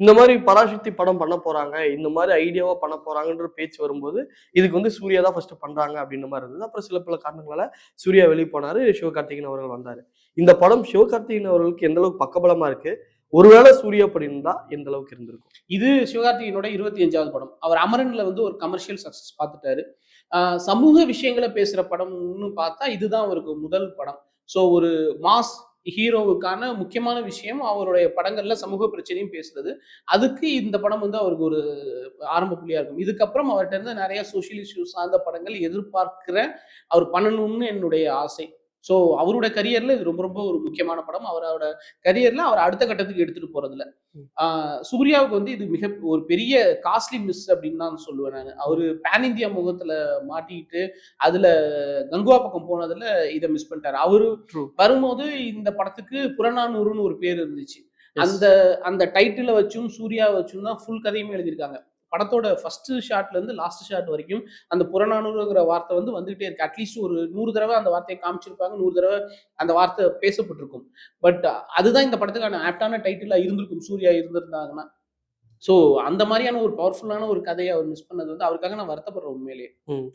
இந்த மாதிரி பராசக்தி படம் பண்ண போறாங்க, இந்த மாதிரி ஐடியாவா பண்ண போறாங்கன்ற பேச்சு வரும்போது, இதுக்கு வந்து சூர்யா தான் ஃபர்ஸ்ட் பண்றாங்க அப்படின்ற மாரி இருந்தது. அப்புறம் சில பல காரணங்களால சூர்யா வெளிய போனாரு. சிவகார்த்திகேயன் அவர்கள் வந்தாரு. இந்த படம் சிவகார்த்திகேயன் அவர்களுக்கு எந்த அளவுக்கு பக்கபலமா இருக்கு? ஒருவேளை சூர்யா பண்ணியிருந்தா எந்த அளவுக்கு இருந்திருக்கும்? இது சிவகார்த்திகேயனோட 25வது படம். அவர் அமரன்ல வந்து ஒரு கமர்ஷியல் சக்சஸ் பார்த்துட்டாரு. சமூக விஷயங்கள பேசுற படம்னு பார்த்தா, இதுதான் அவருக்கு முதல் படம். ஸோ ஒரு மாஸ் ஹீரோவுக்கான முக்கியமான விஷயம் அவருடைய படங்கள்ல சமூக பிரச்சனையும் பேசுறது. அதுக்கு இந்த படம் வந்து அவருக்கு ஒரு ஆரம்ப புள்ளியா இருக்கும். இதுக்கப்புறம் அவர்ட்ட இருந்து நெறைய சோசியல் இஷ்யூஸ் சார்ந்த படங்கள் எதிர்பார்க்கிறேன். அவர் பண்ணணும்னு என்னுடைய ஆசை. ஸோ அவருடைய கரியர்ல இது ரொம்ப ரொம்ப ஒரு முக்கியமான படம். அவரோட கரியர்ல அவர் அடுத்த கட்டத்துக்கு எடுத்துட்டு போறதுல. ம். சூர்யாவுக்கு வந்து இது ஒரு பெரிய காஸ்ட்லி மிஸ் அப்படின்னு தான் சொல்லுவேன் நானு. அவரு பேன் இந்தியா முகத்துல மாட்டிக்கிட்டு, அதுல கங்குவா பக்கம் போனதுல இத மிஸ் பண்ணிட்டாரு. அவரு ட்ரூ. வரும்போது இந்த படத்துக்கு புறநானூறுன்னு ஒரு பேர் இருந்துச்சு. எஸ். அந்த அந்த டைட்டில வச்சும், சூர்யாவ வச்சும் தான் ஃபுல் கதையுமே எழுதியிருக்காங்க. படத்தோட ஃபர்ஸ்ட் ஷாட்ல இருந்து லாஸ்ட் ஷாட் வரைக்கும் அந்த புறநானூறுங்கிற வார்த்தை வந்து வந்துகிட்டே இருக்கு. அட்லீஸ்ட் ஒரு 100 தடவ அந்த வார்த்தைய காமிச்சிருப்பாங்க. 100 தடவ அந்த வார்த்தை பேசப்பட்டிருக்கும். பட் அதுதான் இந்த படத்துக்கான ஆப்டான டைட்டிலா இருந்திருக்கும். சூர்யா இருந்திருந்தாங்கன்னா. ஸோ அந்த மாரியான ஒரு பவர்ஃபுல்லான ஒரு கதைய அவர் மிஸ் பண்ணது வந்து அவருக்காக நான் வருத்தப்படுறேன் உண்மையிலேயே. ம்.